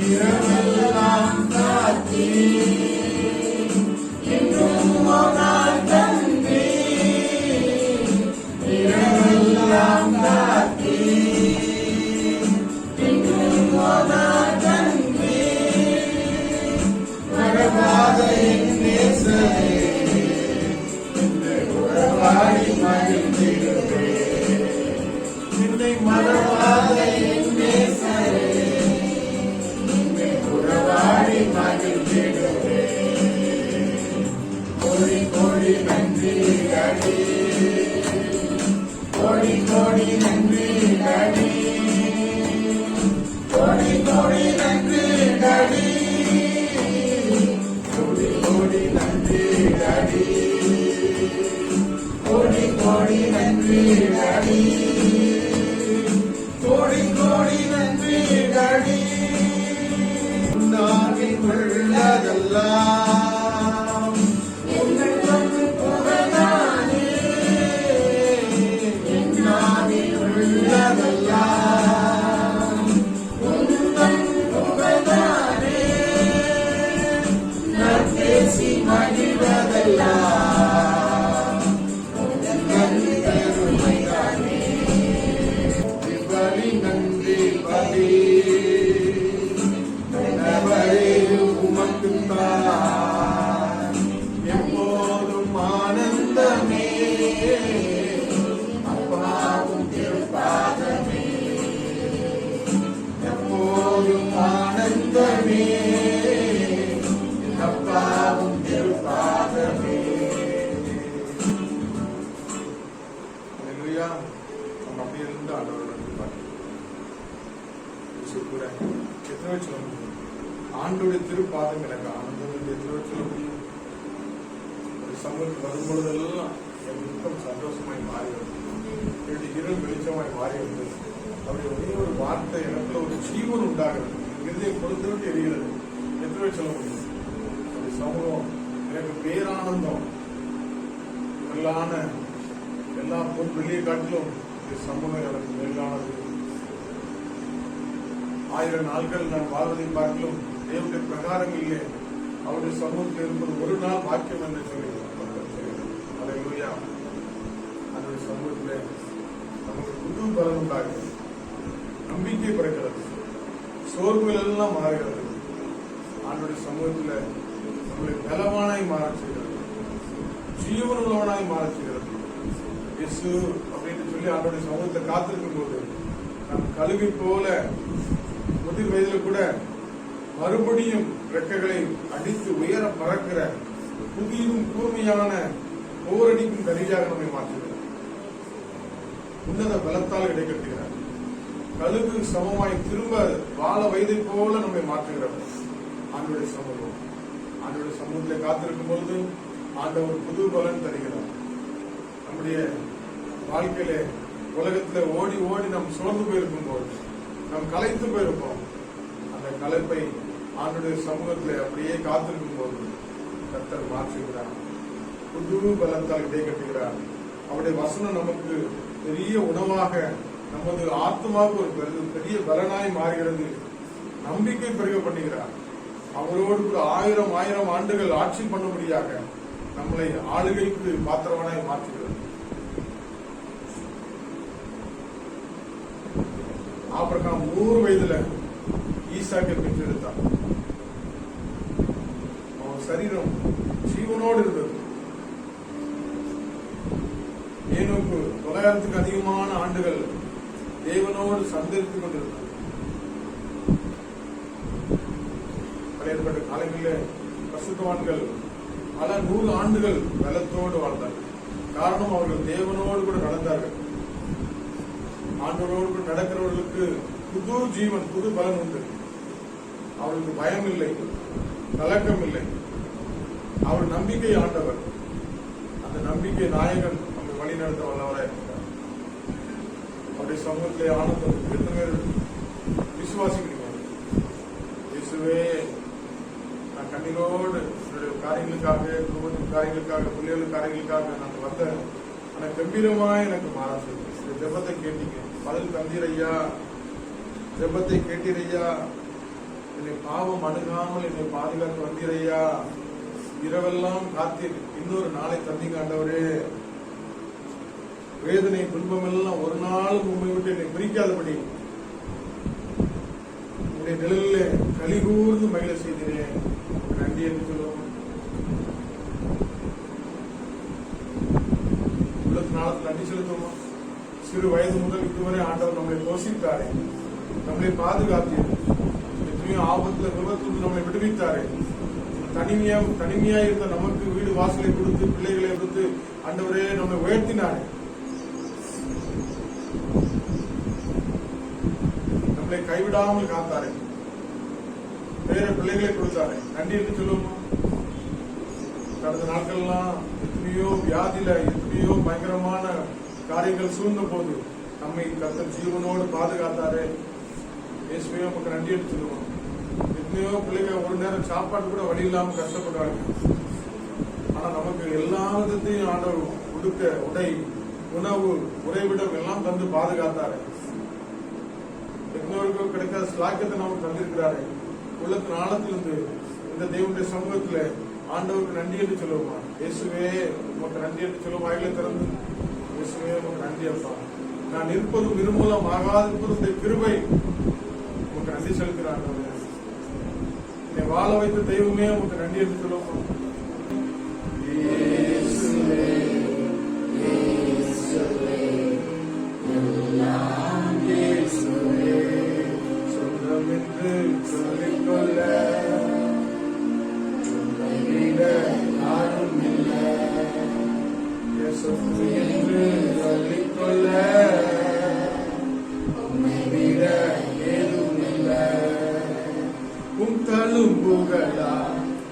இரவெல்லாம் காத்தி இன்னும் ஒரு தந்தி இரவெல்லாம் காத்தி இன்னும் ஒரு தந்தி வரவாத என் நேசரே என்னை உறவாடி மகிழ்ந்திடுவே என்னை மறவாத என் நேசரே என்னை உறவாடி மகிழ்ந்திடுவே கோடி கோடி நன்றி அடி கோடி கோடி நன்றி அடி கோடி கோடி நன்றி அடி கோடி கோடி நன்றி அடி கோடி கோடி நன்றி அடி கோடி கோடி நன்றி அடி நாவில் உள்ளதெல்லாம் எங்கள் வந்து புகழானே என் நாவில் உள்ளதெல்லாம் உந்தன் புகழானே நான் பேசி மகிழ்வதெல்லாம் உந்தன் பெருமைதானே பலி நன்றி பலி உமக்குத்தான் எப்போதும் ஆனந்தமே அப்பாவும் திருப்பாதமே எப்போதும் ஆனந்தமே அப்பாவும் திருப்பாதமே. அல்லேலூயா. நம்ம அப்படியே இருந்து ஆண்டவரோட கூட எத்தனை சொல்ல முடியும்? ஆண்டோடைய திருப்பாதம் எனக்கு ஆனந்தம் எத்தனை சொல்ல முடியும்? ஒரு சமூகத்துக்கு வரும்பொழுதெல்லாம் என் துக்கம் சந்தோஷமாய் மாறி வந்தது, என்னுடைய இருள் வெளிச்சமாய் மாறி வந்தது. அப்படி ஒரே ஒரு வார்த்தை எனக்குள்ள ஒரு ஜீவன் உண்டாகிறது, இருதயம் கொடுத்துட்டு எரிகிறது. எத்தனை சொல்ல முடியும்? ஒரு சமூகம் எனக்கு பேரானந்தம். மேலான எல்லா பொருள் வெளியே காட்டிலும் இந்த சமூகம் எனக்கு மேலானது. 1000 நாட்கள் நான் வாழ்வதை பார்க்கலும் தேவனுடைய பிரகாரங்களிலே அவருடைய சமூகத்தில் இருப்பது ஒரு நாள் வாக்கியம் என்று சொல்லி அல்லேலூயா. அதனுடைய சமூகத்திலே நமக்கு புது பலம் உண்டாகிறது, நம்பிக்கை பிறக்கிறது, சோர்வுகள் எல்லாம் மாறுகிறது. ஆண்டுடைய சமூகத்தில் நம்முடைய பலவானாய் மாறச் செய்கிறது, ஜீவனுள்ளவனாய் மாறச் செய்கிறது. இயேசு அப்படின்னு சொல்லி ஆண்டுடைய சமூகத்தை காத்திருக்கும் போது நம் கழுவி போல முதிர் வயதில கூட மறுபடியும் ரெக்கைகளை அடித்து உயர பறக்கிற புதியும் கூர்மையான போரடிக்கும் கருவியாக நம்மை மாற்றுகிறார். உன்னத பலத்தால் இடைக்கட்டுகிறார். கழுகு சமமாய் திரும்ப வாழ வயதை போல நம்மை மாற்றுகிறார். ஆண்டவருடைய சமூகம், ஆண்டவருடைய சமூகத்தை காத்திருக்கும் பொழுது ஆண்டவர் புது பலன் தருகிறார். நம்முடைய வாழ்க்கையில உலகத்துல ஓடி ஓடி நாம் சோர்ந்து போயிருக்கும் போது, நாம் கலைத்து போயிருப்போம். அந்த கலைப்பை ஆண்டுடைய சமூகத்தில் அப்படியே காத்திருக்கும் போது கர்த்தர் மாற்றுகிறார், புது பலத்தால் இடை கட்டுகிறார். அவருடைய வசனம் நமக்கு பெரிய உணவாக, நமது ஆத்மாவுக்கு ஒரு பெரிய பலனாய் மாறுகிறது. நம்பிக்கை பெருக பண்ணுகிறார். அவரோடு கூட 1000 ஆண்டுகள் ஆட்சி பண்ணும்படியாக நம்மளை ஆளுகைக்கு பாத்திரவனாய் மாற்றுகிறது. ஆபிரகாம் 100 வயதுல ஈசாக்கை பெற்றெடுத்தான். அவன் சரீரம் ஜீவனோடு இருந்தது. ஏனோக்கு 900க்கும் அதிகமான ஆண்டுகள் தேவனோடு சந்தரித்துக் கொண்டிருந்தார். பழைய காலங்களில் பசுத்தவான்கள் பல 100 ஆண்டுகள் பலத்தோடு வாழ்ந்தார்கள். காரணம், அவர்கள் தேவனோடு கூட நடந்தார்கள். ஆண்டவரோடு கூட நடக்கிறவர்களுக்கு புது ஜீவன், புது பலன் உண்டு. அவர்களுக்கு பயம் இல்லை, கலக்கம் இல்லை. அவர் நம்பிக்கை ஆண்டவர். அந்த நம்பிக்கை நாயகன் நம்மை வழி நடத்த வல்லவராக இருக்கிறார். அவருடைய சமூகத்திலே ஆனந்தம் எத்தனை பேர் விசுவாசிக்கிறீங்க? இயேசுவே, நான் கண்ணீரோடு என்னுடைய காரியங்களுக்காக, குடும்பத்தின் காரியங்களுக்காக, பிள்ளைகள் காரியங்களுக்காக நான் வந்தேன். ஆனால் கம்பீரமாய் எனக்கு மாற சொல்லுங்க. இந்த ஜெபத்தை கேட்டீங்க, பதில் தந்தீரையா, ஜெபத்தை கேட்டீரையா. என்னை பாவம் அணுகாமல் என்னை பாதுகாத்து வந்தீரையா. இரவெல்லாம் காத்தீர், இன்னொரு நாளை தந்தீங்க ஆண்டவரே. வேதனை துன்பம் எல்லாம் ஒரு நாளும் உண்மை விட்டு என்னை பிரிக்காதபடி உங்களுடைய நிழலில் கலிகூர்ந்து மகிழ செய்கிறேன். நன்றி என்று சொல்லுவோம். உள்ளத்து நாளத்தில் நன்றி செலுத்துவோமா? சிறு வயது முதல் இதுவரை ஆண்டவர் நம்மளை போஷித்தாரே, நம்மளை பாதுகாத்தீர். எத்தனையோ ஆபத்துல விபத்து நம்மளை விடுவித்தாரே. தனிமையா இருந்த நமக்கு வீடு வாசலை கொடுத்து பிள்ளைகளை கொடுத்து ஆண்டவரே நம்மை உயர்த்தினாரே. நம்மளை கைவிடாமல் காத்தாரே. வேற பிள்ளைகளை கொடுத்தாரே. நன்றி என்று சொல்லுவோமா? கடந்த நாட்கள்லாம் எத்தனையோ வியாதியில எத்தனையோ பயங்கரமான காரியங்கள் சூழ்ந்த போது நம்மை கர்த்தர் ஜீவனோடு பாதுகாத்தாரே. இயேசுவே உமக்கு நன்றி என்று சொல்லுவோம். எத்தனையோ பிள்ளைங்க ஒரு நேரம் சாப்பாடு கூட வழி இல்லாம கஷ்டப்படுறாங்க. ஆனா நமக்கு எல்லா விதத்தையும் ஆண்டவர் உடுக்க, உடை, உணவு, உறைவிடம் எல்லாம் தந்து பாதுகாத்தாரு. எத்தனையோருக்கு கிடைக்காத ஸ்லாக்கியத்தை நமக்கு தந்திருக்கிறாரு. உள்ளத்தின் ஆழத்திலிருந்து இந்த தேவனுடைய சமூகத்துல ஆண்டவருக்கு நன்றி என்று சொல்லுவோமா? இயேசுவே உமக்கு நன்றி என்று சொல்லுவோம். வாயிலை திறந்து இயேசுவே உமக்கு நன்றி அப்பா. நான் இருப்பதும் நிர்மூலம் ஆகாதிருப்பதும் கிருபை உமக்கு நன்றி செலுத்துகிறான். என்னை வாழ வைத்த தெய்வமே உமக்கு நன்றி என்று சொல்லுவோமா? சொந்தம் என்று சொல்லிக்கொள்ள யாரும் இல்லை. சொத்து என்று சொல்லிக்கொள்ள உம்மை விட ஏதும் இல்லை. உம் தழும்புகளா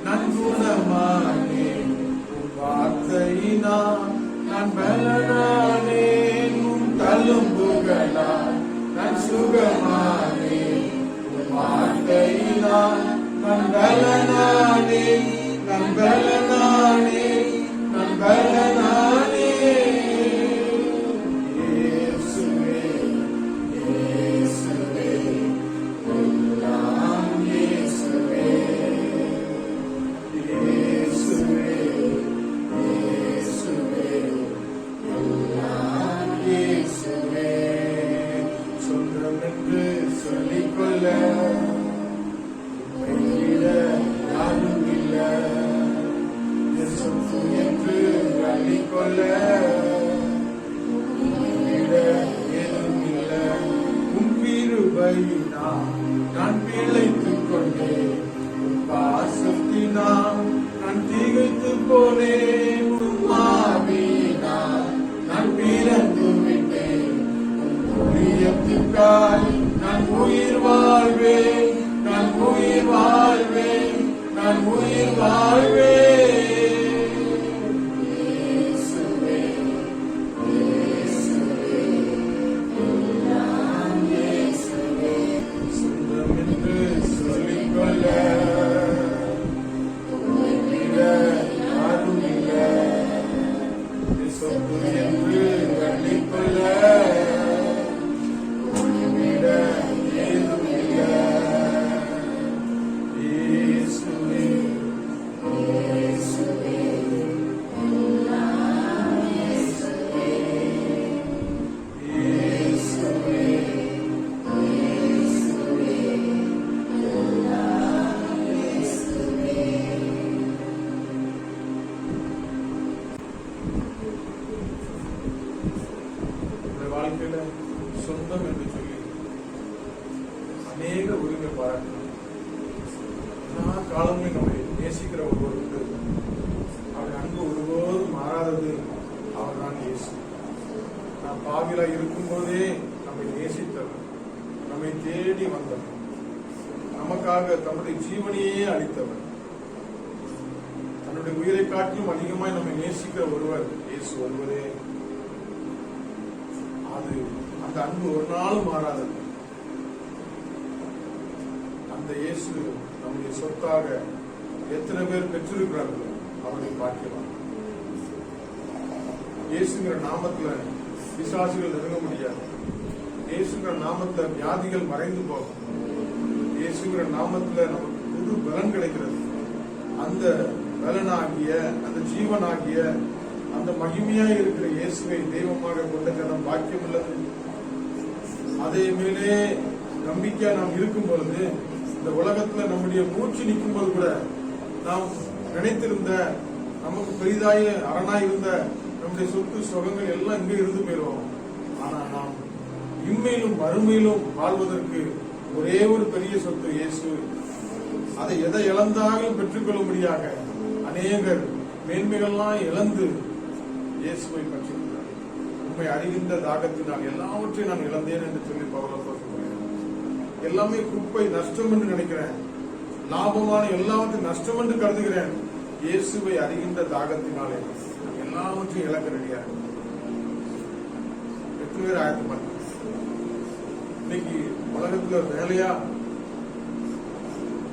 நான் குணமானேன், உம் வார்த்தையினால் நான் பலனானேன். உம் தழும்புகளா நான் சுகமானேன், உம் வார்த்தையினால் நான் பலனானேன். நான் பலனானேன், நான் பலனானேன். இயேசுவே, இயேசுவே, எல்லாம் இயேசுவே. இயேசுவே, இயேசுவே, எல்லாம் இயேசுவே. சொந்தம் என்று சொல்லிக்கொள்ள உம்மை விட யாரும் இல்லை. சொத்து என்று அள்ளிக்கொள்ள உம்மை விட ஏதும் இல்லை. உம் கிருபையினால் நான் பிழைத்துக் கொண்டேன், உம் பாசத்தினால் நான் திகைத்து போனேன். உம் ஆவியினால் நான் பிறந்து விட்டேன், உம் ஊழியத்துக்காய் நான் உயிர் வாழ்வேன். நான் உயிர் வாழ்வேன், நான் உயிர் வாழ்வேன். இயேசுவே, இயேசுவே, எல்லாம் இயேசுவே. சொந்தம் என்று சொல்லிக்கொள்ள உம்மை விட யாரும் இல்லை. சொத்து என்று அள்ளிக்கொள்ள உம்மை விட ஏதும் இல்லை. இயேசுவே, இயேசுவே, எல்லாம் இயேசுவே. இயேசுவே, இயேசுவே, எல்லாம் இயேசுவே. இந்த வாழ்க்கையில சொந்தம் என்று சொல்லி அநேக உரிமை பாராட்டணும். எல்லா காலங்களையும் நம்மை நேசிக்கிற ஒருவர் உண்டு. அவருடைய அன்பு ஒருபோதும் மாறாதது. அவர் தான் இயேசு. நாம் பாவிலா இருக்கும்போதே நம்மை நேசித்தவர், நம்மை தேடி வந்தவர், நமக்காக தன்னுடைய ஜீவனையே அளித்தவர், தன்னுடைய உயிரை காட்டிலும் அதிகமாய் நம்மை நேசிக்கிற ஒருவர் இயேசு ஒருவரே. அது அந்த அன்பு ஒரு நாளும் மாறாதது. அந்த இயேசு நம்முடைய சொத்தாக எத்தனை பேர் பெற்றிருக்கிறார்கள்? அவருடைய பாக்கியவான். இயேசுங்கிற நாமத்துல பிசாசுகள் நெருங்க முடியாது. இயேசுங்கிற நாமத்துல வியாதிகள் மறைந்து போகும். இயேசு இயேசுங்கிற நாமத்துல நமக்கு புது பலன் கிடைக்கிறது. அந்த பலனாகிய, அந்த ஜீவனாகிய, அந்த மகிமையாய் இருக்கிற இயேசுவை தெய்வமாக கொண்ட ஜனம் பாக்கியம் உள்ளது. அதே மேலே நம்பிக்கையா நாம் இருக்கும் பொழுது, இந்த உலகத்துல நம்முடைய மூச்சு நிற்கும் போது கூட நாம் நினைத்திருந்த, நமக்கு பெரிதாய அரணாய் இருந்த நம்முடைய சொத்து சுகங்கள் எல்லாம் இங்கே இருந்து போயிடுவோம். ஆனா நாம் இம்மையிலும் மறுமையிலும் வாழ்வதற்கு ஒரே ஒரு பெரிய சொத்து இயேசு. அதை எதை இழந்தாலும் பெற்றுக்கொள்ளும்படியாக அநேகர் மேன்மைகள்லாம் இழந்து இயேசுவை பற்றிருக்கிறார். உண்மை அறிகின்ற தாகத்தினால் எல்லாவற்றையும் நான் இழந்தேன் என்று சொல்லி பவுல் சொல்கிறார். எல்லாமே குப்பை, நஷ்டம் என்று நினைக்கிறேன், லாபமான எல்லாவற்றையும் நஷ்டம் என்று கருதுகிறேன். இயேசுவை அறிகின்ற தாகத்தினாலே எல்லாவற்றையும் இழக்க ரெடியா எத்தனை பேர் ஆயத்தம். இன்னைக்கு உலகத்துல வேலையா,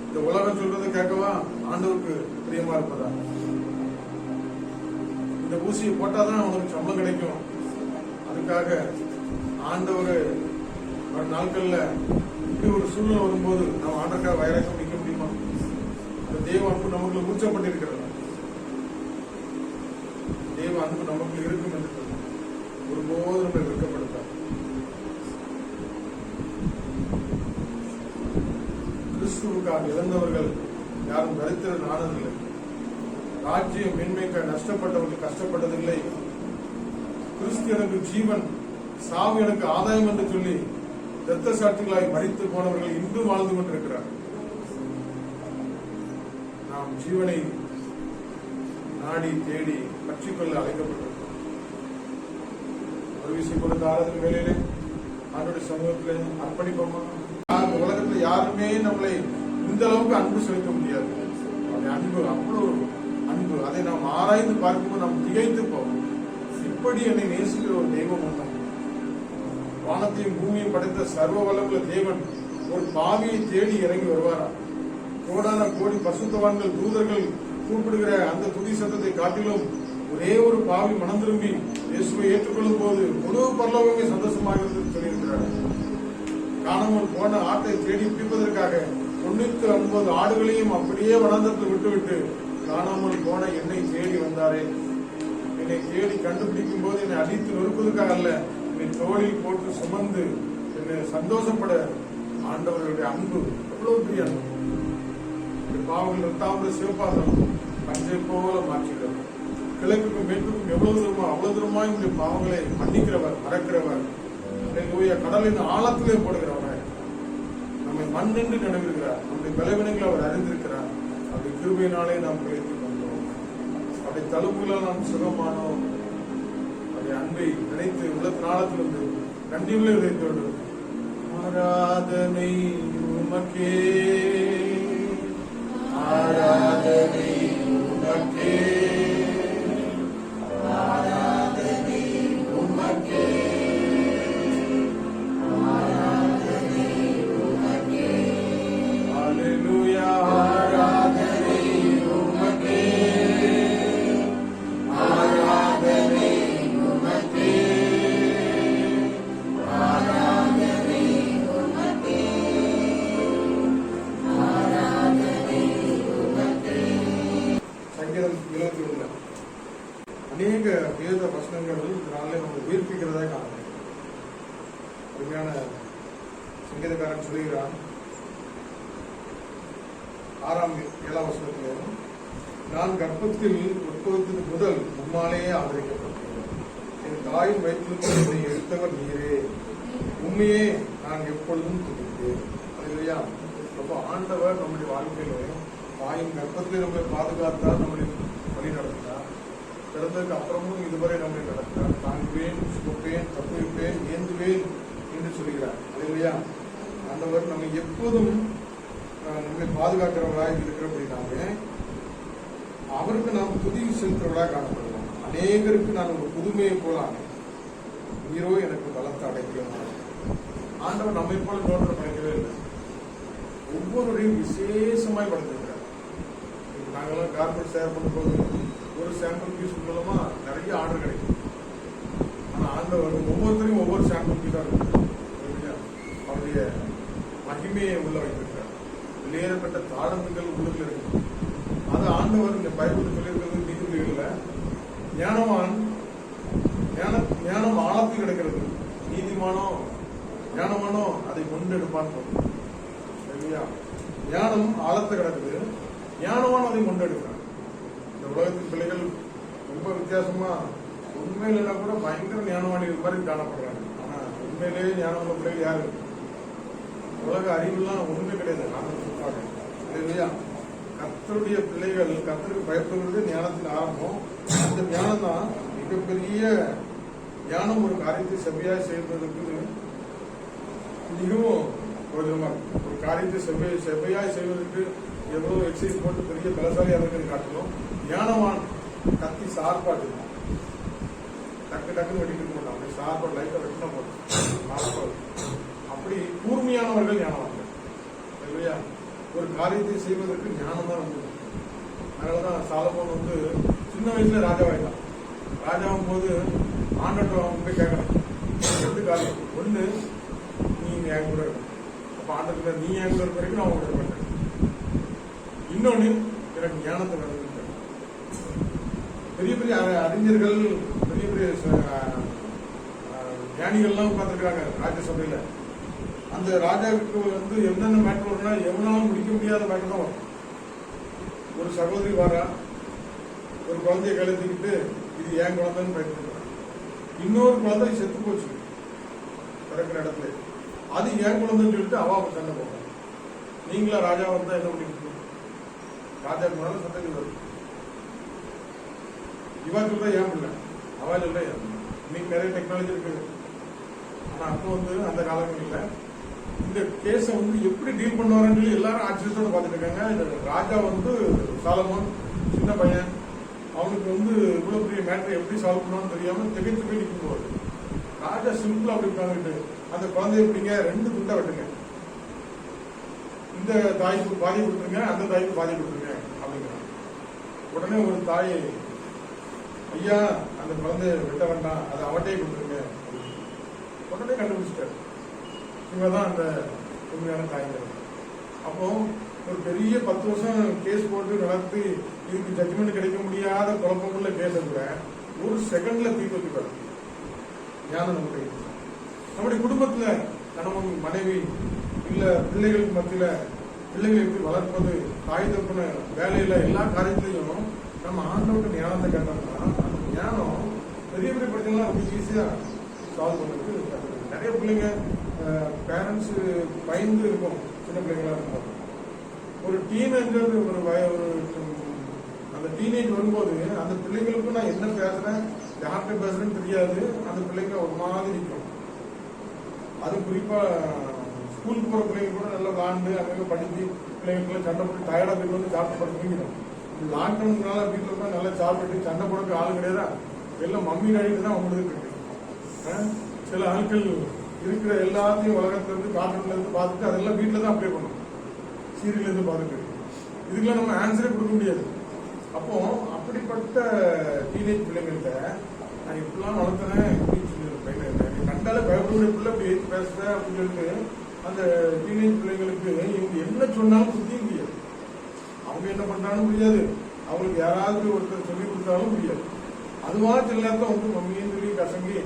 இந்த உலகம் சொல்றதை கேட்கவா ஆண்டவருக்கு பிரியமா இருப்பதா? இந்த ஊசியை போட்டாதான் அவனுக்கு சம்பளம் கிடைக்கும். அதுக்காக ஆண்டவர் ஒரு நாட்கள்ல இப்படி ஒரு சூழ்நிலை வரும்போது நாம் ஆண்டவருக்காக வைராக்கம் நிற்க முடியுமா? இந்த தேவ அன்பு நமக்கு ஊற்றப்பட்டிருக்கிறது. தேவ அன்பு நமக்கு இருக்கும் என்று ஒருபோது நம்மை வெட்கப்படுத்தார். கிறிஸ்துவுக்காக இழந்தவர்கள் யாரும் தரித்திரன் ஆனதில்லை. ராஜ்யம் மேன்மைக்க நஷ்டப்பட்டவர்கள் கஷ்டப்பட்டதில்லை. கிறிஸ்து எனக்கு ஜீவன், சாவு எனக்கு ஆதாயம் என்று சொல்லி இரத்த சாட்சிகளாய் மரித்து போனவர்கள் இன்றும் வாழ்ந்து கொண்டிருக்கிறார். நாம் ஜீவனை நாடி தேடி பற்றிக்கொள்ள அழைக்கப்பட்டிருக்கிறோம். ஒரு விஷயம் கொடுத்த ஆராதனை வேலையிலே ஆண்டோட சமூகத்திலே அர்ப்பணிப்போமா? உலகத்துல யாருமே நம்மளை இந்த அளவுக்கு அன்பு செலுத்த முடியாது. அன்பு அவ்வளவு அன்பு, அதை நாம் ஆராய்ந்து பார்க்கும்போது நாம் திகைத்து போவோம். இப்படி என்னை நேசிக்கிற ஒரு தெய்வம் உண்டாம். வானத்தையும் பூமியும் படைத்த சர்வ வல்லமுள்ள தேவன் ஒரு பாவியை தேடி இறங்கி வருவாரா? கோடான கோடி பசுத்தவான்கள் தூதர்கள் கூப்பிடுகிற அந்த துதி சத்தத்தை காட்டிலும் ஒரே ஒரு பாவி மனம் திரும்பி இயேசுவை ஏற்றுக்கொள்ளும் போது முழு பரலோகமே சந்தோஷமாக சொல்லியிருக்கிறார். காணாமல் போன ஆட்டை தேடி பிடிப்பதற்காக 99 ஆடுகளையும் அப்படியே வனாந்தரத்தில் விட்டுவிட்டு காணாமல் போன என்னை தேடி வந்தாரே. என்னை தேடி கண்டுபிடிக்கும் போது என்னை அடித்து நொறுப்பதற்காக அல்ல, என்னை தோளில் போட்டு சுமந்து என்னை சந்தோஷப்பட ஆண்டவர்களுடைய அன்பு எவ்வளவு பெரிய அன்பு. பாவங்கள் இரத்தாம்பர சிவப்பாசம் பஞ்சை போல மாற்றுகிறவர். கிழக்குக்கும் மேற்குக்கும் எவ்வளவு தூரமா அவ்வளவு தூரமா இந்த பாவங்களை மன்னிக்கிறவர், மறக்கிறவர். கடலின் ஆழத்திலே போடுகிறவர். நம்மை மண் என்று நினைவிருக்கிறார். நம்முடைய பலவீனங்களை அவர் அறிந்திருக்கிறார். அப்படி கிருபையினாலே நாம் பிழைத்துக் கொண்டோம். அப்படி தழும்புகளால் நாம் சுகமானோம். அப்படி அன்பை நினைத்து உள்ளத்தின் ஆழத்திலிருந்து நன்றிகளை விதைத்தோடு ஆராதனை உமக்கே, ஆராதனை உமக்கே, ஆராதனை உமக்கே, ஆராதனை உமக்கே, அல்லேலூயா, ஆராதனை உமக்கே, ஆராதனை உமக்கே, ஆராதனை உமக்கே, ஆராதனை உமக்கே. சங்கீதம் 71 அநேக வேத வசனங்கள் இதனாலே நம்ம உயிர்ப்பிக்கிறதா காரணம். உண்மையான சங்கீதக்காரன் சொல்லுகிறான் 6-7 வசனத்திலே, நான் கர்ப்பத்தில் உட்புகுந்தது முதல் உம்மாலேயே ஆதரிக்கப்பட்டேன். என் தாயின் வயிற்றிலிருந்து என்னை எடுத்தவர் நீரே, உண்மையே நான் எப்பொழுதும் துதித்தேன். இல்லையா? அப்போ ஆண்டவர் நம்முடைய வாழ்க்கையில தாயின் கர்ப்பத்திலே நம்மளை பாதுகாத்தார், நம்மளை வழி நடத்தினார். பிறந்ததுக்கு அப்புறமும் இதுவரை நம்மை நடத்தினார். தாங்குவேன், சுமப்பேன், தப்புவிப்பேன், ஏந்துவேன் என்று சொல்கிறார். இல்லையா? ஆண்டவர் நம்ம எப்போதும் நம்மை பாதுகாக்கிறவர்களாக இருக்கிறபடினாலே அவருக்கு நாம் துதி செலுத்துறவர்களாக காணப்படுவோம். அநேகருக்கு நான் ஒரு புதுமையை போல ஆனேன், நீரோ எனக்கு பலத்தை அடைக்கணும். ஆண்டவர் நம்மை போல தோற்றம் படைக்கவே இல்லை. ஒவ்வொருவரையும் விசேஷமாய் படைத்திருக்கிறார். நாங்கெல்லாம் கார்பரேட் சேர் பண்ணும்போது ஒரு சாம்பிள் பீஸ் மூலமா நிறைய ஆர்டர் கிடைக்கும். ஆனா ஆண்டவர் ஒவ்வொருத்தரையும் ஒவ்வொரு சாம்பிள் பீஸா இருக்கு. அவருடைய மகிமையை உள்ள வைத்திருக்கிறார். வெளியேறப்பட்ட தாளந்துகள் உள்ளுக்குள்ள இருக்கு. அது ஆண்டவர் இந்த பைபிள் சொல்லியிருக்கிறது நீதிமொழிகள்ல, ஞானவான் ஞானம் ஆழத்தில் கிடக்கிறது, ஞானமானோ அதை கொண்டெடுப்பான். சரியா? ஞானம் ஆழத்தை கிடக்குது, ஞானவான் அதை கொண்டெடுக்கிறான். இந்த உலகத்தின் பிள்ளைகள் ரொம்ப வித்தியாசமா உண்மையில கூட பயங்கர ஞானவாணிகள் மாதிரி காணப்படுறாங்க. ஆனா உண்மையிலேயே ஞானமுள்ள பிள்ளைகள் யாரு? உலக அறிவுலாம் ஒண்ணுமே கிடையாது. இல்லையா? கர்த்தருடைய பிள்ளைகள் கர்த்தருக்கு பயப்படுவது ஞானத்தின் ஆரம்பம். அந்த ஞானம் தான் மிகப்பெரிய ஞானம். ஒரு காரியத்தை செவ்வையாய் செய்வதற்கு மிகவும் பிரயோஜனமா இருக்கு. ஒரு காரியத்தை செவ்வையாய் செய்வதற்கு எவ்வளவு எக்ஸசைஸ் போட்டு பெரிய பலசாலியாக இருக்கிறது காட்டணும். ஞானவான் கத்தி சார்பாட்டு டக்கு டக்குன்னு வெட்டிட்டு போட்டான். அப்படி சார்பாடு லைட்டை வெட்டினா போட்டோம். அப்படி கூர்மையானவர்கள் ஞானவான்கள். இல்லையா? ஒரு காரியத்தை செய்வதற்கு ஞானம் தான் வந்து. அதனாலதான் சாலமோன் வந்து சின்ன வயசுல ராஜாவாயிட்டான். ராஜாவும் போது ஆண்டவன் அவங்க போய் கேட்கலாம், 2 காரியம். ஒண்ணு, நீ என் கூட இருக்கும். அப்ப ஆண்டவர் நீ என் கூட இருக்க வரைக்கும் நான் உங்க பண்றேன். இன்னொன்னு, எனக்கு ஞானத்தை வேணும். பெரிய பெரிய அறிஞர்கள், பெரிய பெரிய ஞானிகள்லாம் உட்கார்ந்துருக்காங்க ராஜ்யசபையில. அந்த ராஜாவுக்கு வந்து என்னென்ன மேட்டர் வரும்னா எவனாலும் முடிக்க முடியாத மேட்டர் தான் வரும். ஒரு சகோதரி வாரா, ஒரு குழந்தைய கழுத்திக்கிட்டு இது ஏன் குழந்தைன்னு பயன்படுத்துறாங்க. இன்னொரு குழந்தை செத்து போச்சு பிறக்கிற இடத்துல, அது ஏன் குழந்தைன்னு சொல்லிட்டு அவா சண்டை போடுறாங்க. நீங்களா ராஜா வந்தா என்ன பண்ணிக்கிட்டு? ராஜாக்கு முன்னால சண்டைக்கு வரும். இவா சொல்ற ஏன் இல்லை, அவா சொல்ற ஏன். இன்னைக்கு நிறைய டெக்னாலஜி இருக்குது. ஆனா அப்போ வந்து அந்த காலங்களில் இந்த கேஸ வந்து எப்படி டீல் பண்ணுவாருன்னு சொல்லி எல்லாரும் ஆச்சரியத்தோட பார்த்துட்டு இருக்காங்க. இந்த ராஜா வந்து சாலமோன் சின்ன பையன், அவனுக்கு வந்து இவ்வளவு பெரிய மேட்டரை எப்படி சால்வ் பண்ணுவான்னு தெரியாம திகைத்து போய் நிற்கும் போது ராஜா சிம்பிளா அப்படி உட்காந்துட்டு, அந்த குழந்தைய எப்படிங்க 2 துண்டா வெட்டுங்க, இந்த தாய்க்கு பாதி கொடுத்துருங்க, அந்த தாய்க்கு பாதி கொடுத்துருங்க அப்படிங்கிறான். உடனே ஒரு தாய், ஐயா அந்த குழந்தைய வெட்ட வேண்டாம், அதை அவட்டையே கொடுத்துருங்க. உடனே கண்டுபிடிச்சிட்டாரு, இவதான் அந்த உண்மையான தாய்கள். அப்போ ஒரு பெரிய 10 வருஷம் கேஸ் போட்டு நடத்தி இதுக்கு ஜட்ஜ்மெண்ட் கிடைக்க முடியாத குழப்பமுள்ள கேஸ கூட ஒரு செகண்ட்ல தீர்ப்பு வச்சுப்பாரு. ஞானம் நம்முடைய குடும்பத்துல கணவன் மனைவி இல்ல பிள்ளைகளுக்கு மத்தியில பிள்ளைகளை எப்படி வளர்ப்பது, தாய் தப்புன வேலையில எல்லா காரியத்திலையும் நம்ம ஆண்டவர்கிட்ட ஞானத்தை கேட்டோம்னா அந்த ஞானம் பெரிய பெரிய பிரச்சனைலாம் ரொம்ப ஈஸியா சால்வ் பண்ணுறதுக்கு. நிறைய பிள்ளைங்க பேரண்ட்ஸ் பயந்து இருக்கும். சின்ன பிள்ளைங்களா இருக்கும். ஒரு டீனேஜர் அந்த டீனேஜ் வரும்போது அந்த பிள்ளைங்களுக்கும் நான் என்ன பேசுறேன், யார்கிட்ட பேசுறேன்னு தெரியாது. அந்த பிள்ளைங்க ஒரு மாதிரி இருக்கும். அது குறிப்பா ஸ்கூலுக்கு போற பிள்ளைங்க கூட நல்லா விளாண்டு அங்கே படிச்சு பிள்ளைங்களுக்குள்ள சண்டை போட்டு டயர்டா போய் வந்து சாப்பிட்டு படிச்சுக்கணும். லாக்டவுன்னால வீட்டில் இருந்தா நல்லா சாப்பிட்டு சண்டை போடுறதுக்கு ஆள் கிடையாதா, எல்லாம் மம்மி டாடிட்டு தான் அவங்களுக்கு இருக்கு. சில ஆட்கள் இருக்கிற எல்லாத்தையும் உலகத்துல இருந்து கார்ட்டூன்ல இருந்து பார்த்துட்டு அதெல்லாம் வீட்டுல தான் அப்ளை பண்ணும், சீரியல் இருந்து பார்த்துட்டு. இதுக்கெல்லாம் நம்ம ஆன்சரே கொடுக்க முடியாது. அப்போ அப்படிப்பட்ட டீனேஜ் பிள்ளைங்கள்ட்ட நான் இப்படிலாம் வளர்த்துறேன் கண்டாலே பயப்படக்கூடிய பிள்ளை இப்படி ஏற்றி பேசுறேன் அப்படின்னு சொல்லிட்டு அந்த டீனேஜ் பிள்ளைங்களுக்கு இவங்க என்ன சொன்னாலும் புரிய முடியாது. அவங்க என்ன பண்றாலும் முடியாது, அவங்களுக்கு யாராவது ஒருத்தர் சொல்லி கொடுத்தாலும் முடியாது. அதுவா சில நேரத்தில் வந்து மம்மின்னு சொல்லி கசங்கி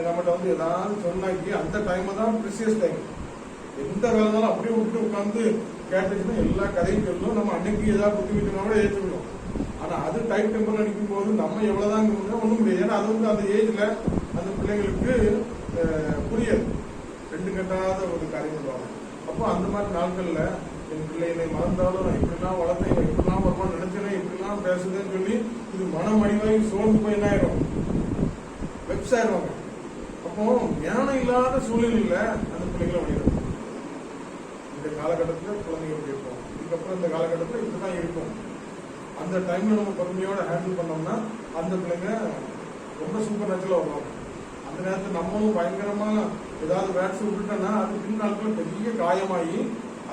நம்மகிட்ட வந்து ஏதாவது சொன்னாக்கி அந்த டைம் தான் ப்ரிசியஸ் டைம். எந்த வேலைனாலும் அப்படியே விட்டு உட்காந்து கேட்டுச்சுன்னா எல்லா கதையும் சொல்லும். நம்ம அன்னைக்கு ஏதாவது புத்தி வச்சோம்னா கூட ஏற்றுக்கணும். ஆனா அது டைம் டெம்பர்ல நிற்கும் போது நம்ம எவ்வளவுதான் ஒண்ணும் முடியாது. ஏன்னா அது வந்து அந்த ஏஜ்ல அந்த பிள்ளைங்களுக்கு புரியாது, 2 கட்டாத ஒரு காரியம் சொல்லுவாங்க. அப்போ அந்த மாதிரி நாட்கள்ல என் பிள்ளை என்னை மறந்தாலும் நான் இப்படிலாம் வளர்த்தேன், இப்படிலாம் வருமானம் நினைச்சேன், இப்படிலாம் பேசுதுன்னு சொல்லி இது மனமடிவாகி சோர்ந்து போய் என்ன ஆயிரும், வெப்ஸ் ஆயிடுவாங்க. அப்போ ஞானம் இல்லாத சூழ்நிலையில அந்த பிள்ளைகளை வழியிடும். இந்த காலகட்டத்தில் குழந்தைங்க எப்படி இருக்கும், இதுக்கப்புறம் இந்த காலகட்டத்தில் இப்படிதான் இருக்கும். அந்த டைம்ல நம்ம பொறுமையோட ஹேண்டில் பண்ணோம்னா அந்த பிள்ளைங்க ரொம்ப சூப்பர் நேச்சுரலா வருவாங்க. அந்த நேரத்தில் நம்மளும் பயங்கரமா ஏதாவது வேக்ஸ் விட்டுட்டோம்னா அது பின்னாட்கள் பெரிய காயமாகி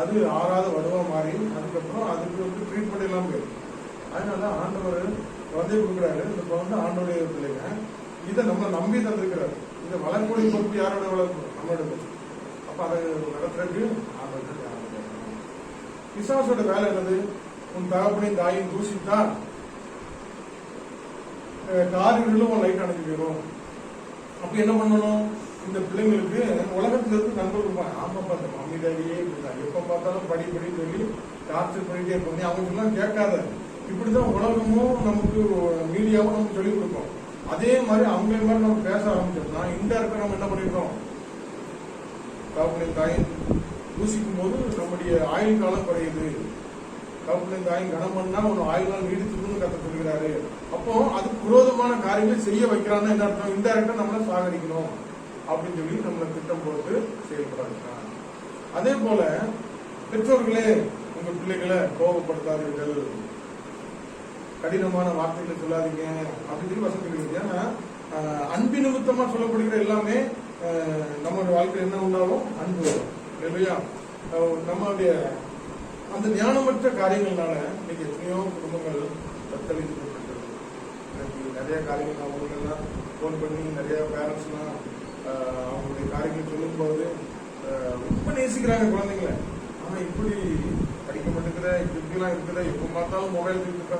அது ஆறாத வடுவா மாறி அதுக்கப்புறம் அதுக்கு வந்து ட்ரீட்மெண்ட் எல்லாம் போயிடும். அதனால ஆண்டவர் குழந்தைய கொடுக்குறாரு. இந்த குழந்தை ஆண்டோடைய பிள்ளைங்க, இதை நம்ம நம்பி தந்திருக்கிறாரு. இதை வளர்க்கூடிய பொறுப்பு யாரோட வளர்க்கணும், நம்மளோட பொறுப்பு. அப்ப அதை நடத்துறதுக்கு ஆண்டவர் பிசாசோட வேலை என்னது? உன் தகப்பனையும் தாயும் தூசித்தா காரிகளும் உன் லைட் அணைஞ்சு போயிடும். அப்ப என்ன பண்ணணும்? இந்த பிள்ளைங்களுக்கு உலகத்துல இருந்து நண்பர்கள் இருப்பாங்க. ஆமாப்பா இந்த மம்மி டேடியே இப்படிதான், எப்ப பார்த்தாலும் படி சொல்லி டார்ச்சர் பண்ணிட்டே இருப்பாங்க. அவங்க எல்லாம் கேட்காத, இப்படிதான் உலகமும் நமக்கு மீடியாவும் நமக்கு சொல்லிக் கொடுக்கும். அதே மாதிரி அவங்க மாதிரி நம்ம பேச ஆரம்பிச்சோம்னா இன்டெரக்டா நம்ம என்ன பண்ணிருக்கோம்? தகப்பனையும் தாயும் தூசிக்கும் போது நம்முடைய ஆயுள் காலம் குறையுது. தகப்பனையும் தாயும் கனம் பண்ணா ஒரு ஆயுள் நாள் நீடித்துன்னு கத்த சொல்கிறாரு. அப்போ அதுக்கு விரோதமான காரியங்களை செய்ய வைக்கிறான்னு என்ன அர்த்தம்? இன்டெரக்டா நம்மள சாகடிக்கணும் அப்படின்னு சொல்லி நம்மளை திட்டம் போட்டு செயல்படுறாங்க. அதே போல பெற்றோர்களே உங்க பிள்ளைகளை கோபப்படுத்தாதீர்கள், கடினமான வார்த்தைகளை சொல்லாதீங்க அப்படின்னு சொல்லி வசதி இருக்கு. ஏன்னா அன்பு நிமித்தமா சொல்லப்படுகிற எல்லாமே நம்மளுடைய வாழ்க்கையில் என்ன உண்டாலும் அன்பு வரும் இல்லையா? நம்மளுடைய அந்த ஞானமற்ற காரியங்கள்னால இன்னைக்கு எத்தனையோ குடும்பங்கள் தத்தளித்து எனக்கு நிறைய காரியங்கள் அவங்களெல்லாம் ஃபோன் பண்ணி நிறைய பேரண்ட்ஸ்லாம் அவங்களுடைய காரியங்கள் சொல்லும் போது ரொம்ப நேசிக்கிறாங்க குழந்தைங்களை. ஆனா இப்படி படிக்க மாட்டேங்கிற, இப்படிலாம் இருக்கிற, எப்ப பார்த்தாலும் மொபைல் இருக்கு,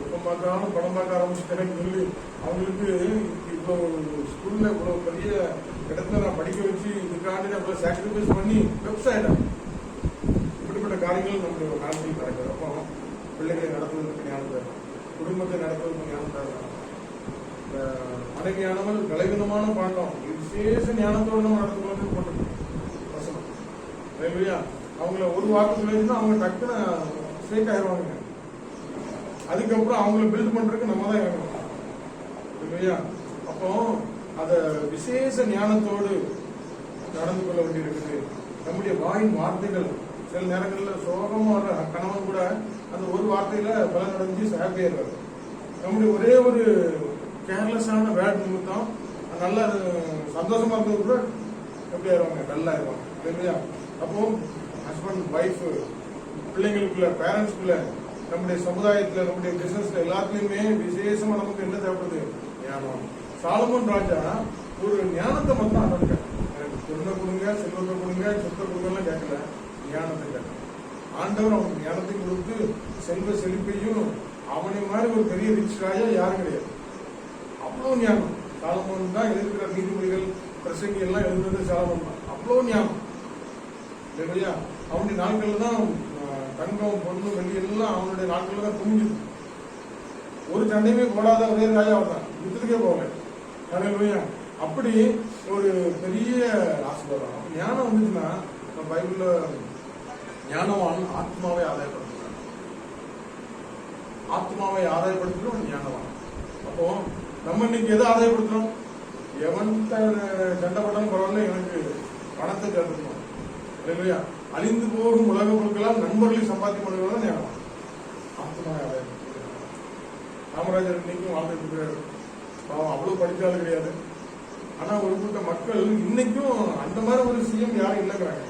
எப்ப பார்த்தாலும் படம் பார்க்க ஆரம்பிச்சுட்டேன்னு சொல்லி அவங்களுக்கு இப்போ ஸ்கூல்ல இவ்வளவு பெரிய இடத்துல நான் படிக்க வச்சு இதுக்காண்டி நான் சாக்ரிஃபைஸ் பண்ணி வெப்சைட் இப்படிப்பட்ட காரியங்கள் நம்மளுடைய காலத்தில் நடக்குது. அப்போ பிள்ளைகளை நடத்துவதற்கு ஞானம் தரணும், குடும்பத்தை நடத்துவதற்கு ஞானம் தரணும். மனைவியானவள் பலவீனமான பாண்டம் விசேஷ ஞானத்தோடு நம்ம நடத்துவது போட்டு வசனம் இல்லையா? அவங்கள ஒரு வாக்கு சொல்லிச்சுன்னா அவங்க டக்குன்னு ஸ்ட்ரெயிட் ஆயிடுவாங்க. அதுக்கப்புறம் அவங்கள பில்ட் பண்றதுக்கு நம்ம தான் இறங்கணும் இல்லையா? அப்போ அத விசேஷ ஞானத்தோடு நடந்து கொள்ள வேண்டியிருக்குது. நம்முடைய வாயின் வார்த்தைகள் சில நேரங்களில் சோகமா வர்ற கணவன் கூட அந்த ஒரு வார்த்தையில பலன் அடைஞ்சு ஹாப்பியாடுறாரு. நம்முடைய ஒரே ஒரு கேர்லெஸ்ஸான வேர்ட் நிமித்தம் நல்லா சந்தோஷமா இருந்தது கூட எப்படி ஆயிடுவாங்க? நல்லா ஆயிடுவாங்க இல்லையா? அப்போ ஹஸ்பண்ட் ஒய்ஃப் பிள்ளைங்களுக்குள்ள பேரண்ட்ஸ்குள்ள நம்முடைய சமுதாயத்துல நம்முடைய பிசினஸ்ல எல்லாத்துலயுமே விசேஷமா நமக்கு என்ன தேவைப்படுது? ஞானம். சாலமோன் ராஜா ஒரு ஞானத்தை மட்டும் ஆண்டவர் எனக்கு பொருளை கொடுங்க, செல்வத்தை கொடுங்க, சொத்தை கொடுங்கலாம் கேட்கல, ஞானத்தை கேட்க. ஆண்டவர் அவனுக்கு ஞானத்தை கொடுத்து செல்வ செழிப்பையும் அவனை மாதிரி ஒரு பெரிய ரிச் ராஜா யாரும் கிடையாது. அவ்வளவு ஞானம். சாலமோன் தான் எழுதுகிற நீதிமொழிகள் பிரசங்கி எல்லாம் எழுதுறது சாலமோன் தான். அவ்வளவு ஞானம் இல்லையா? அவனுடைய நாட்கள்ல தான் தங்கம் பொண்ணு வெள்ளி எல்லாம் அவனுடைய நாட்கள்ல தான் குமிஞ்சுது. ஒரு சண்டையுமே போடாத ஒரே ராஜா அவர் தான், யுத்தத்துக்கே போகல இல்லையா? அப்படி ஒரு பெரிய ஆசீர்வாதம். ஞானம் வந்துச்சுன்னா பைபிள்ல ஞானவான் ஆத்மாவை ஆதாயப்படுத்துறான், ஆத்மாவை ஆதாயப்படுத்துறோம் ஞானவான். அப்போ நம்ம இன்னைக்கு எதை ஆதாயப்படுத்துறோம்? எவன் சண்டை போட்டாலும் பரவாயில்ல, எனக்கு பணத்தை சேர்த்துக்கணும் இல்லையா? அழிந்து போகும் உலக பொருட்களால் நண்பர்களை சம்பாத்தி பண்ணுறதுதான் ஞானம். ஆத்மாவை ஆதாயப்படுத்துறாரு. காமராஜர் இன்னைக்கும் வாழ்ந்துட்டு இருக்கிறாரு. அவன் அவ்வளவு படிச்சாலும் கிடையாது. ஆனா ஒரு கூட்ட மக்கள் இன்னைக்கும் அந்த மாதிரி ஒரு சிஎம் யாரும் இல்லைங்கிறாங்க.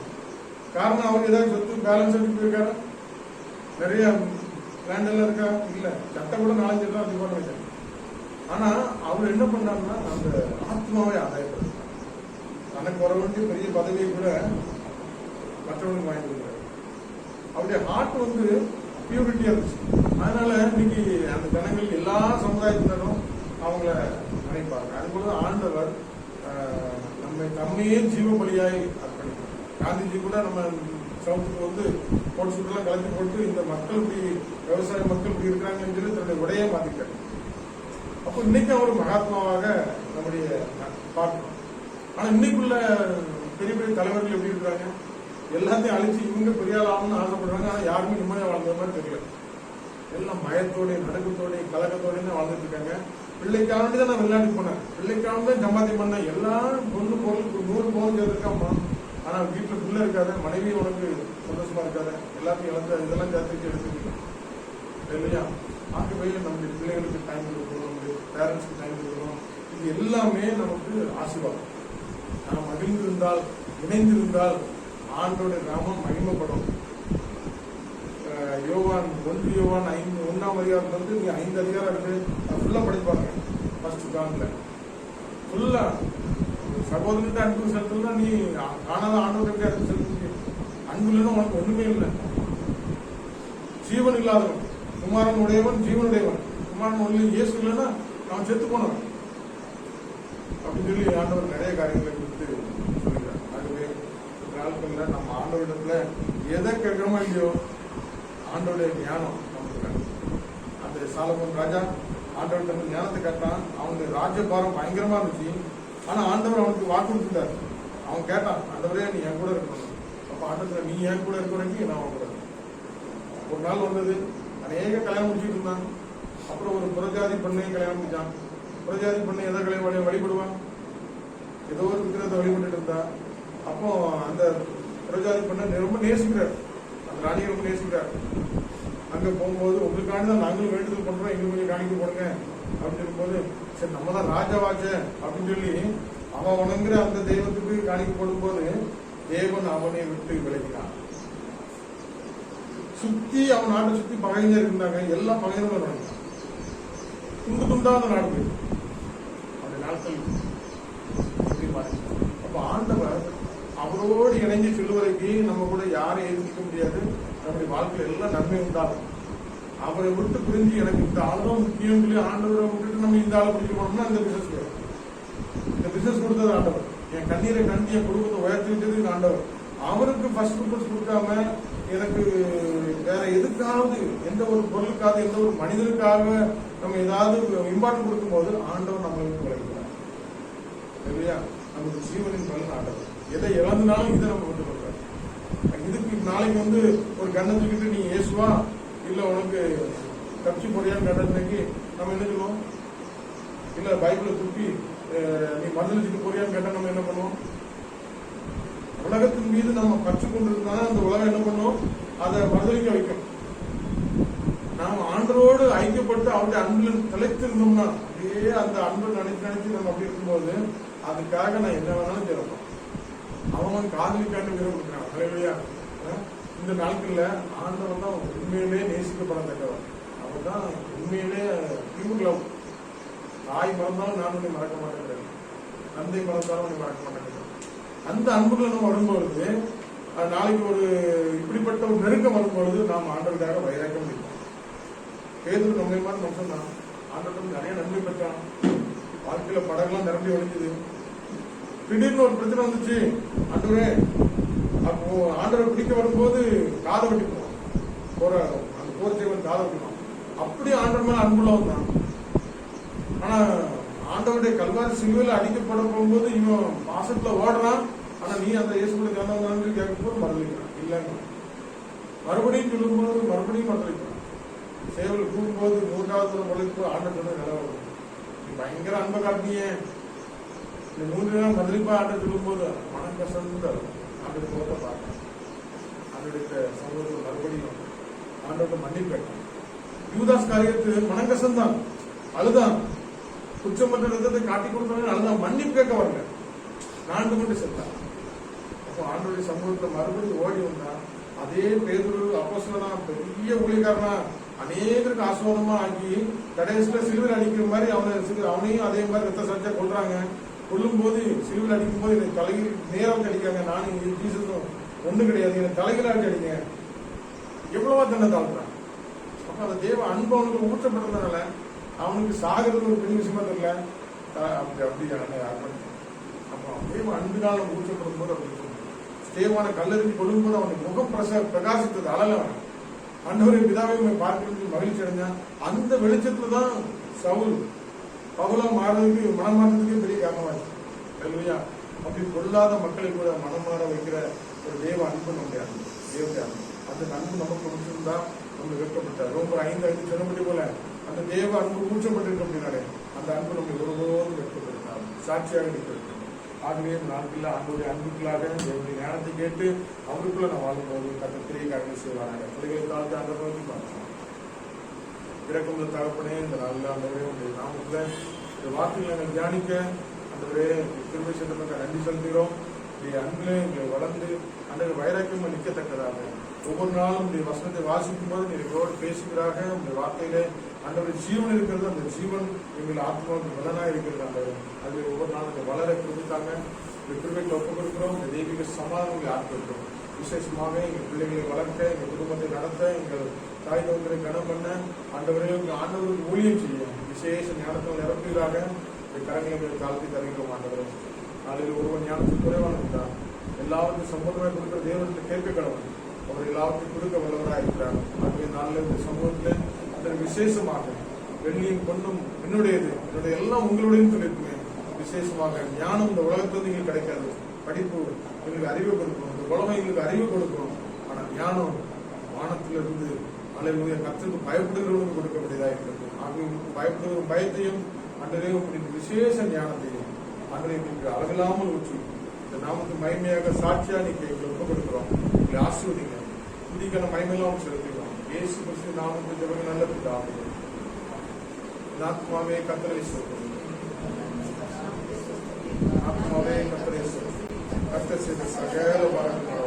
காரணம் அவருக்கு ஏதாவது சொத்து பேலன்ஸ் எடுத்து போயிருக்காரு, நிறைய லேண்ட் எல்லாம் இருக்கா? இல்ல, சட்டம் கூட 4-5 தான் அது பண்ண வச்சாங்க. ஆனா அவர் என்ன பண்ணாருன்னா அந்த ஆத்மாவை ஆதாயப்படுத்தார். தனக்கு வர வேண்டிய பெரிய பதவியை கூட மற்றவங்களுக்கு வாங்கி கொடுக்குறாரு. அவருடைய ஹார்ட் வந்து பியூரிட்டியா இருந்துச்சு. அதனால இன்னைக்கு அந்த ஜனங்கள் எல்லா சமுதாயத்தினரும் அவங்கள நினைப்பாங்க. அதுபோல ஆண்டவர் நம்மையே ஜீவ பலியாய் அர்ப்பணிப்பார். காந்திஜி கூட நம்ம சவுத்துக்கு வந்து போட்டு சுற்றெல்லாம் கலந்து போட்டு இந்த மக்கள் இப்படி விவசாய மக்கள் இப்படி இருக்கிறாங்கன்னு சொல்லி தன்னுடைய உடையே மாத்திட்டாரு. அப்போ இன்னைக்கு அவர் மகாத்மாவாக நம்முடைய பார்க்கணும். ஆனா இன்னைக்குள்ள பெரிய பெரிய தலைவர்கள் எப்படி இருக்கிறாங்க? எல்லாத்தையும் அழிச்சு இவங்க பெரிய ஆள் ஆகணும்னு ஆசைப்படுறாங்க. ஆனா யாருமே நிம்மதியா வாழ்ந்த மாதிரி தெரியல. எல்லாம் பயத்தோட நடுக்கத்தோட கலக்கத்தோட வாழ்ந்துட்டு இருக்காங்க. பிள்ளைக்காண்டி தான் நான் விளையாட்டு போனேன், பிள்ளைக்காண்டி தான் சம்பாத்தி பண்ணேன், எல்லாரும் பொண்ணு பொருள் 100 பவுன் சேர்த்துருக்காமா. ஆனா வீட்டுல புள்ள இருக்காத, மனைவி உனக்கு சந்தோஷமா இருக்காத, எல்லாத்தையும் இழந்த இதெல்லாம் சேர்த்துட்டு எடுத்துக்கணும் இல்லையா? ஆக்குபையில நம்முடைய பிள்ளைகளுக்கு டைம் கொடுக்கணும், நம்முடைய பேரண்ட்ஸ்க்கு டைம் கொடுக்கணும். இது எல்லாமே நமக்கு ஆசீர்வாதம். நாம் மகிழ்ந்திருந்தால், இணைந்திருந்தால் ஆண்டோட நாமம் மகிமைப்படும். யோவான் 1 யோவான் 1ஆம் அதிகாரம் வந்து 5 அதிகாரம் இருக்கு. ஃபுல்லா படிப்பாங்க. ஃபர்ஸ்ட் கான்ல ஃபுல்லா சகோதரன் அன்பு செலுத்தலாம். நீ காணாத ஆண்டவருக்கு அன்பு செலுத்த, அன்பு இல்லைன்னு உனக்கு ஒண்ணுமே இல்லை. ஜீவன் இல்லாதவன், குமாரன் உடையவன் ஜீவனுடையவன். குமாரன் ஒன்லி இயேசு இல்லைன்னா அவன் செத்து போனவன் அப்படின்னு சொல்லி ஆண்டவர் நிறைய காரியங்களை கொடுத்து சொல்லுகிறார். ஆகவே நாட்கள்ல நம்ம ஆண்டவரிடத்துல எதை கேட்கிறோமோ இல்லையோ ஆண்டவருடைய ஞானம் நமக்கு வேணும். அந்த சாலமோன் ராஜா ஆண்டவர்கிட்ட ஞானத்தை கேட்டான். அவனுடைய ராஜ்யபாரம் பயங்கரமா இருந்துச்சு. ஆனா ஆண்டவர் அவனுக்கு வாக்கு கொடுத்துட்டாரு. அவன் கேட்டான், ஆண்டவரே நீ என் கூட இருக்கணும். அப்ப ஆண்டவர் நீ என் கூட இருக்கிறவங்க நான் அவன் கூட. ஒரு நாள் வந்தது, அநேக கல்யாணம் முடிச்சுட்டு இருந்தான். அப்புறம் ஒரு புறஜாதி பெண்ணையும் கல்யாணம் முடிச்சான். புறஜாதி பெண்ணை எதை கல்யாணம் வழிபடுவான்? ஏதோ ஒரு விக்கிரத்தை வழிபட்டு இருந்தா. அப்போ அந்த புறஜாதி பெண்ணை ரொம்ப நேசிக்கிறார், அந்த ராணியை ரொம்ப நேசிக்கிறார். அங்க போகும்போது உங்களுக்காண்டி தான் நாங்களும் வேண்டுதல் பண்றோம், எங்களுக்கு கொஞ்சம் காணிக்க போடுங்க அப்படின்னு இருக்கும்போது, சரி நம்ம தான் ராஜாவாச்ச அப்படின்னு சொல்லி அவன் வணங்குற அந்த தெய்வத்துக்கு காணிக்க போடும்போது தேவன் அவனை விட்டு விலகினான். சுத்தி அவன் நாட்டை சுத்தி பகைஞர் இருந்தாங்க. எல்லா பகைஞர்களும் வணங்கினான். துண்டு துண்டா அந்த நாடு போய் அந்த நாட்கள் அப்ப ஆண்டவர் அவரோடு இணைஞ்சு செல்வதற்கு நம்ம கூட யாரும் எதிர்க்க முடியாது. நம்முடைய வாழ்க்கையில எல்லாம் நன்மை உண்டாகும். அவரை விட்டு புரிஞ்சு எனக்கு இந்த ஆளுதான் முக்கியம் சொல்லி ஆண்டவரை விட்டுட்டு நம்ம இந்த ஆளை பிடிக்க போனோம்னா இந்த பிசினஸ் வேறு. இந்த பிசினஸ் கொடுத்தது ஆண்டவர். என் கண்ணீரை கண்டி என் குடும்பத்தை உயர்த்தி வச்சது ஆண்டவர். அவருக்கு ஃபர்ஸ்ட் ப்ரிஃபரன்ஸ் கொடுக்காம எனக்கு வேற எதுக்காவது, எந்த ஒரு பொருளுக்காக, எந்த ஒரு மனிதனுக்காக நம்ம ஏதாவது இம்பார்ட்டன்ட் கொடுக்கும் போது ஆண்டவர் நம்மளுக்கு விளைவிக்கிறார் இல்லையா? நமக்கு ஜீவனின் பலன் ஆண்டவர். எதை இழந்துனாலும் இதை நம்ம விட்டு கொடுக்குறாரு. இதுக்கு நாளைக்கு ஒரு கண்ணை தூக்கிட்டு நீ ஏசுவா இல்ல உனக்கு கட்சி போறியான்னு கேட்டதுக்கு நம்ம என்ன சொல்லுவோம்? இல்ல பைபிளை தூக்கி நீ மறுதளிச்சுட்டு போறியான்னு கேட்டா நம்ம என்ன பண்ணுவோம்? உலகத்தின் மீது நம்ம பற்று கொண்டிருந்தா அந்த உலகம் என்ன பண்ணுவோம்? அதை மறுதளிக்க வைக்கும். நாம் ஆண்டரோடு ஐக்கியப்பட்டு அவருடைய அன்பில் திளைத்திருந்தோம்னா அப்படியே அந்த அன்பு நினைச்சு நம்ம அப்படி இருக்கும்போது அதுக்காக நான் என்ன வேணாலும் செய்யணும். அவன் காதலிக்காண்டு வீரம் கொடுக்குறான். இல்லையா? இந்த நாட்கள்ல ஆண்டவன் தான் உண்மையிலே நேசிக்கப்படத்தக்கவன். அவன் தான் உண்மையிலே பியூர் லவ். தாய் மறந்தாலும் நான் உன்னை மறக்க மாட்டேங்கிறேன், தந்தை மறந்தாலும் உன்னை மறக்க மாட்டேங்கிறேன். அந்த அன்புகளை நம்ம வரும்பொழுது நாளைக்கு ஒரு இப்படிப்பட்ட ஒரு நெருக்கம் வரும்பொழுது நாம் ஆண்டவருக்காக வைராக்க முடியும். பேதுரு நம்மை மாதிரி மனுஷன் தான். ஆண்டவன் நிறைய நன்மை பெற்றான். வாழ்க்கையில படங்கள்லாம் நிரம்பி ஒழிஞ்சுது. திடீர்னு ஒரு பிரச்சனை வந்துச்சு. ஆண்டவரே, அப்போ ஆண்டவரை பிடிக்க வரும்போது காதை வெட்டி போற அந்த போர் செய்வன் காதை வெட்டினான். அப்படி ஆண்டவர் மேல அன்புள்ளவன் தான். ஆனா ஆண்டவருடைய கல்வாரி சிலுவையில் அடிக்கப்பட போகும்போது இவன் பாசத்துல ஓடுறான். ஆனா நீ அந்த இயேசுடைய கலந்து கேட்கும்போது மறுதளிக்கிறான். இல்லைங்க, மறுபடியும் சொல்லும்போது மறுபடியும் மறுதளிக்கிறான். சேவல் கூடும்போது 3வது உழைப்பு ஆண்டவர் நிலவரம். நீ பயங்கர அன்பை காட்டிய இந்த 3 நாள் மதுரைப்பா ஆண்ட சொல்லும்போது மனம் கசந்து ஆண்டு போக பார்க்க ஆண்டுடைய சமூகத்தில் மறுபடியும் ஆண்டோட மன்னிப்பு கேட்டான். யூதாஸ் காரியத்து மனங்கசந்தான், அழுதான், குற்றமற்ற ரத்தத்தை காட்டி கொடுத்தாங்க, அழுதான், மன்னிப்பு கேட்க வரல, 4 மணி செத்தான். அப்போ ஆண்டோடைய சமூகத்தை மறுபடியும் ஓடி வந்தான். அதே பேதுரு அப்போஸ்தலனா பெரிய ஊழியக்காரனா அநேகருக்கு ஆசீர்வாதமா ஆக்கி கடைசியில சிலுவையில் அடிக்கிற மாதிரி அவனையும் அதே மாதிரி ரத்த சாட்சியா கொள்றாங்க. கொல்லும் போது சிலுவையில் அடிக்கும் போது எனக்கு தலையில் நேரம் அடிக்காங்க. நானும் ஜீசஸும் ஒண்ணு கிடையாது, எனக்கு தலைகளாக அடிங்க. எவ்வளவா தன்னை தாழ்றான். அப்ப அந்த தேவ அன்பு அவனுக்கு ஊற்றப்பட்டதுனால அவனுக்கு சாகிறது ஒரு பெரிய விஷயமா தெரியல. அப்படி அப்போ தேவ அன்பினால் ஊற்றப்படும் போது அப்படி தேவான கல்லறிஞ்சு கொள்ளும் போது அவனுக்கு முகம் பிரகாசித்தது. அழலவன் அன்றவரை பிதாவை பார்க்கிறது மகிழ்ச்சி அடைஞ்சான். அந்த வெளிச்சத்துலதான் சவுல் பவுலா மாறுறதுக்கு மனமாற்றத்துக்கே பெரிய காரணமாச்சு. இல்லையா? அப்படி கொள்ளாத மக்களை கூட மனம் மாற வைக்கிற ஒரு தேவ அன்பு நம்முடைய அன்பு, தேவனுடைய அன்பு. அந்த அன்பு நமக்கு கொடுத்திருந்தா நம்ம வெட்கப்பட்டார். ரொம்ப 5 சொன்னபடி போல அந்த தேவ அன்பு ஊற்றப்பட்டிருக்க அப்படின்னாலே அந்த அன்பு நம்ம ஒருபோதும் வெட்கப்பட்டிருந்தார், சாட்சியாக இருக்கிறது. ஆகவே நாட்களில் ஆண்டோடைய அன்புக்களாக தேவனுடைய ஞானத்தை கேட்டு அவருக்குள்ள நான் வாழும்போது கத்த பெரிய காரியங்கள் செய்வாங்க. பிள்ளைகளுக்காக அந்த நோக்கி பார்க்கலாம். இறக்கும் தகப்பனே, இந்த நாளில் ஆண்டவரே உங்களுடைய நாமத்துல இந்த வார்த்தைகளை நாங்கள் தியானிக்க ஆண்டவரே திரும்ப சென்றவங்க நன்றி செலுத்துகிறோம். உடைய அன்பிலே எங்களை வளர்ந்து அந்த வைராக்கியம் நிற்கத்தக்கதாக ஒவ்வொரு நாளும் உடைய வசனத்தை வாசிக்கும் போது நீங்க எங்களோடு பேசுகிறாக. உங்களுடைய வார்த்தையிலே ஆண்டவருடைய ஜீவன் இருக்கிறது, அந்த ஜீவன் எங்கள் ஆத்மாவுக்கு பலனா இருக்கிறது. ஆண்டவர் அது ஒவ்வொரு நாளும் வளர கொடுத்தாங்க. இந்த கிருபைக்கு ஒப்புக் கொடுக்கிறோம். இந்த தெய்வீக சமாதானம் ஆட்கொள்கிறோம். விசேஷமாக எங்கள் பிள்ளைகளை வளர்க்க, எங்கள் குடும்பத்தை நடத்த, எங்கள் தாய் தகவலை கனம் பண்ண ஆண்டவருக்கு ஊழியம் செய்யும் விசேஷ ஞானத்தில் நிரப்புகிறாக கரங்களை காலத்தை தருகிறோம். ஆண்டவரே, நாளில் ஒருவன் ஞானத்தில் குறைவான எல்லாருக்கும் சம்பந்தமாக கொடுக்கிற தேவனுக்கு கேட்க கடவுள் அவர் எல்லாருக்கும் கொடுக்க வல்லவராக இருக்கிறார். ஆகவே நாளில் இந்த சமூகத்தில் அதற்கு விசேஷமாக வெள்ளியும் பொண்ணும் என்னுடையது, என்னுடைய எல்லாம் உங்களுடையது சொல்லியிருக்குமே. விசேஷமாக ஞானம் இந்த உலகத்திலிருந்து எங்களுக்கு கிடைக்காது. படிப்பு எங்களுக்கு அறிவு கொடுக்கணும், இந்த உலகம் எங்களுக்கு அறிவு கொடுக்கணும். ஆனால் ஞானம் வானத்திலிருந்து அலைமுறைய கற்றுக்கு பயப்படுகிறவர்களுக்கு கொடுக்கக்கூடியதாக இருக்கிறது. ஆகவே பயப்படுகிற பயத்தையும் அன்றே உங்களுக்கு விசேஷ ஞானத்தையும் அன்றைய நீங்கள் அளவில்லாமல் ஊற்றி இந்த நாமத்து மகிமையாக சாட்சியா நீங்க எங்களை ஒப்பு கொடுக்கிறோம். உங்களை ஆசீர்வதிங்க, துதிக்கான மகிமையெல்லாம் செலுத்துகிறோம். இயேசு கிறிஸ்து நாமத்தில் ஜெபங்கள் நல்ல பிதாவே. ஆத்மாவே கர்த்தரை ஸ்தோத்திரம், ஆத்மாவே கர்த்தரை ஸ்தோத்திரம். கர்த்தர் செய்த சகல வரங்கள்